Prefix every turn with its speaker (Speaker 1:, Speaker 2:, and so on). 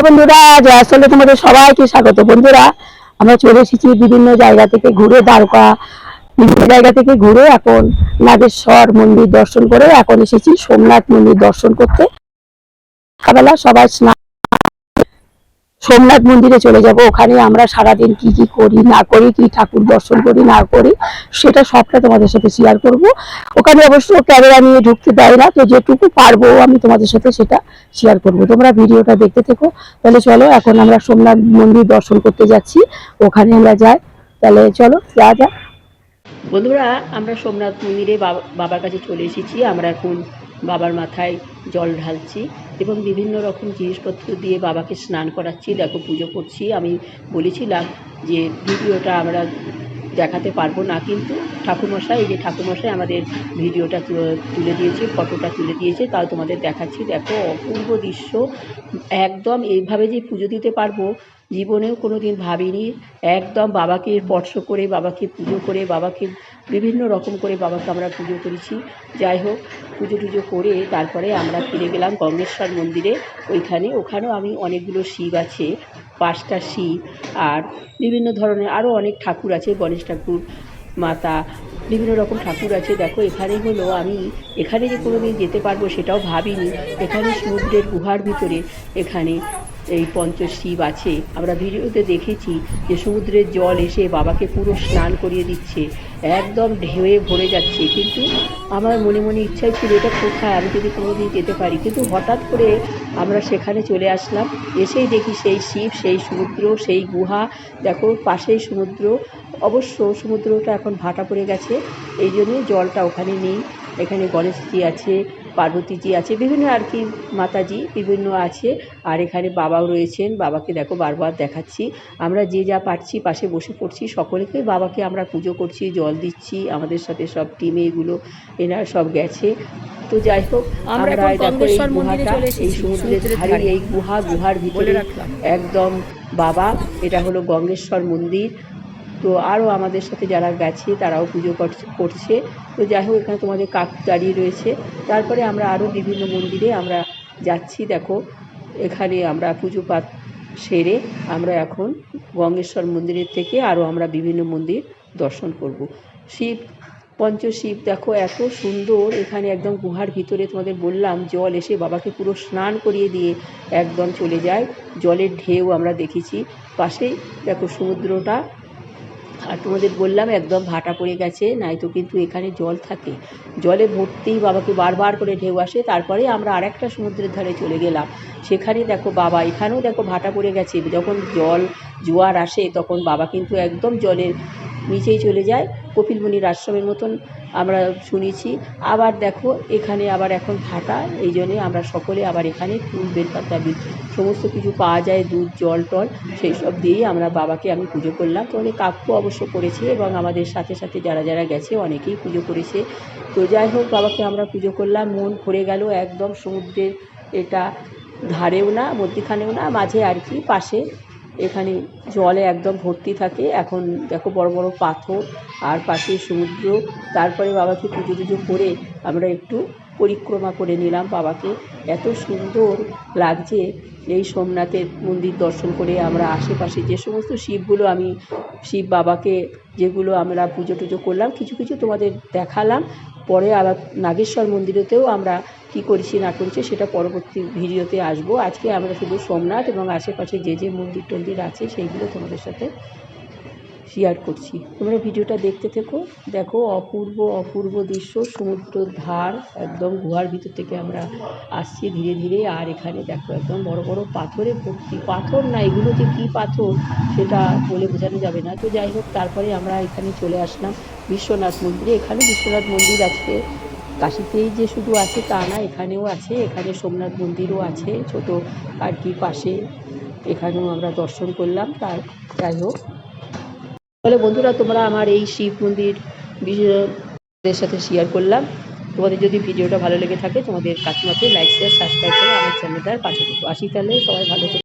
Speaker 1: বন্ধুরা, আসলে তোমাদের সবাইকে স্বাগত। বন্ধুরা, আমরা চলে এসেছি বিভিন্ন জায়গা থেকে ঘুরে, দ্বারকা বিভিন্ন জায়গা থেকে ঘুরে এখন নাগেশ্বর মন্দির দর্শন করে এখন এসেছি সোমনাথ মন্দির দর্শন করতে। সকালবেলা সবাই স্নান সোমনাথ মন্দিরে চলে যাব। ওখানে আমরা সারাদিন কি কি করি না করি, কি ঠাকুর দর্শন করি না করি, সেটা সবটা তোমাদের সাথে শেয়ার করব। ওখানে অবশ্য ক্যামেরা নিয়ে ঢুকতে দেয় না, তো যেটুকু পারবো আমি তোমাদের সাথে সেটা শেয়ার করব। তোমরা ভিডিওটা দেখতে থেকো। তাহলে চলো, এখন আমরা সোমনাথ মন্দির দর্শন করতে যাচ্ছি, ওখানে আমরা যাই। তাহলে চলো যাওয়া যাক। বন্ধুরা, আমরা সোমনাথ মন্দিরে বাবার কাছে চলে এসেছি। আমরা এখন বাবার মাথায় জল ঢালছি এবং বিভিন্ন রকম জিনিসপত্র দিয়ে বাবাকে স্নান করাচ্ছি। দেখো, পুজো করছি। আমি বলেছিলাম যে ভিডিওটা আমরা দেখাতে পারবো না, কিন্তু ঠাকুরমশাই, এই যে ঠাকুরমশাই আমাদের ভিডিওটা তুলে দিয়েছে, ফটোটা তুলে দিয়েছে, তাও তোমাদের দেখাচ্ছি। দেখো, অপূর্ব দৃশ্য। একদম এইভাবে যে পুজো দিতে পারবো জীবনেও কোনো দিন ভাবিনি। একদম বাবাকে স্পর্শ করে, বাবাকে পুজো করে, বাবাকে বিভিন্ন রকম করে বাবাকে আমরা পুজো করেছি। যাই হোক, পুজো টুজো করে তারপরে আমরা ফিরে গেলাম গঙ্গেশ্বর মন্দিরে। ওখানেও আমি অনেকগুলো শিব আছে, 5টা শিব, আর বিভিন্ন ধরনের আরও অনেক ঠাকুর আছে, গণেশ ঠাকুর, মাতা, বিভিন্ন রকম ঠাকুর আছে। দেখো, এখানে হলো আমি এখানে যে কোনো দিন যেতে পারবো সেটাও ভাবিনি। এখানে সমুদ্রের গুহার ভিতরে এখানে এই পঞ্চশিব আছে। আমরা ভিডিওতে দেখেছি যে সমুদ্রের জল এসে বাবাকে পুরো স্নান করিয়ে দিচ্ছে, একদম ঢেউয়ে ভরে যাচ্ছে। কিন্তু আমার মনে মনে ইচ্ছাই ছিল এটা কোথায়, আমি যদি কোনো দিন যেতে পারি। কিন্তু হঠাৎ করে আমরা সেখানে চলে আসলাম, এসেই দেখি সেই শিব, সেই সমুদ্র, সেই গুহা। দেখো, পাশেই সমুদ্র। অবশ্য সমুদ্রটা এখন ভাটা পড়ে গেছে, এই জন্যে জলটা ওখানে নেই। এখানে গণেশজি আছে, পার্বতীজি আছে, বিভিন্ন আর কি মাতাজি বিভিন্ন আছে। আর এখানে বাবাও রয়েছেন। বাবাকে দেখো বারবার দেখাচ্ছি। আমরা যে যা পারছি পাশে বসে পড়ছি, সকলকে বাবাকে আমরা পুজো করছি, জল দিচ্ছি। আমাদের সাথে সব টিমে এগুলো এনারা সব গেছে। তো যাই হোক, আমরা দেখো এই গুহাটা, এই সমুদ্রের ধারে এই গুহার ভিতরে একদম বাবা। এটা হলো গঙ্গেশ্বর মন্দির। তো আরও আমাদের সাথে যারা গেছে তারাও পুজো করছে। তো যাই হোক, এখানে তোমাদের কাক দাঁড়িয়ে রয়েছে। তারপরে আমরা আরও বিভিন্ন মন্দিরে আমরা যাচ্ছি। দেখো, এখানে আমরা পুজো পাঠ সেরে আমরা এখন গঙ্গেশ্বর মন্দিরের থেকে আরও আমরা বিভিন্ন মন্দির দর্শন করব। শিব, পঞ্চশিব দেখো এত সুন্দর। এখানে একদম গুহার ভিতরে তোমাদের বললাম জল এসে বাবাকে পুরো স্নান করিয়ে দিয়ে একদম চলে যায়। জলের ঢেউ আমরা দেখেছি। পাশেই দেখো সমুদ্রটা। আর তোমাদের বললাম একদম ভাটা পড়ে গেছে, নয়তো কিন্তু এখানে জল থাকে। জলে ভর্তিই বাবাকে বারবার করে ঢেউ আসে। তারপরে আমরা আরেকটা সমুদ্রের ধারে চলে গেলাম, সেখানে দেখো বাবা। এখানেও দেখো ভাটা পড়ে গেছে। যখন জোয়ার আসে তখন বাবা কিন্তু একদম জলের নিচেই চলে যায়, কপিল মুনির আশ্রমের মতন আমরা শুনেছি। আবার দেখো এখানে আবার এখন ভাটা, এই জন্যে আমরা সকলে আবার এখানে ফুল, বেলপাতা, সমস্ত কিছু পাওয়া যায়, দুধ, জল টল, সেই সব দিয়েই আমরা বাবাকে আমি পুজো করলাম। তো অনেক কাকু অবশ্য করেছে এবং আমাদের সাথে সাথে যারা যারা গেছে অনেকেই পুজো করেছে। তো যাই হোক, বাবাকে আমরা পুজো করলাম, মন ভরে গেল। একদম সমুদ্রের এটা ধারেও না, মধ্যিখানেও না, মাঝে আর কি, পাশে। এখানে জলে একদম ভর্তি থাকে। এখন দেখো বড় বড় পাথর আর পাশে সমুদ্র। তারপরে বাবাকে পুজো টুজো করে আমরা একটু পরিক্রমা করে নিলাম বাবাকে। এত সুন্দর লাগছে এই সোমনাথের মন্দির দর্শন করে। আমরা আশেপাশে যে সমস্ত শিবগুলো, আমি শিব বাবাকে যেগুলো আমরা পুজো টুজো করলাম, কিছু কিছু তোমাদের দেখালাম। পরে আবার নাগেশ্বর মন্দিরেতেও আমরা কী করেছি না করেছি সেটা পরবর্তী ভিডিওতে আসবো। আজকে আমরা শুধু সোমনাথ এবং আশেপাশে যে যে মন্দির টন্দির আছে সেইগুলো তোমাদের সাথে শেয়ার করছি। তোমরা ভিডিওটা দেখতে থেকো। দেখো, অপূর্ব অপূর্ব দৃশ্য, সমুদ্রের ধার, একদম গুহার ভিতর থেকে আমরা আসছি ধীরে ধীরে। আর এখানে দেখো একদম বড় বড় পাথরে ভর্তি। পাথর না, এগুলো যে কী পাথর সেটা বলে বোঝানো যাবে না। তো যাই হোক, তারপরে আমরা এখানে চলে আসলাম বিশ্বনাথ মন্দিরে। এখানে বিশ্বনাথ মন্দির আছে, কাশীতেই যে শুধু আছে তা না, এখানেও আছে। এখানে সোমনাথ মন্দিরও আছে ছোট আর কি পাশে, এখানেও আমরা দর্শন করলাম। যাই হোক, তাহলে বন্ধুরা, তোমরা আমার এই শিব মন্দির বিষয়ের সাথে শেয়ার করলাম। তোমাদের যদি ভিডিওটা ভালো লেগে থাকে তোমাদের কাকিমাকে লাইক শেয়ার সাবস্ক্রাইব করে আমার চ্যানেলটার পাশে থেকো। আসি তাহলে, সবাই ভালো থেকো।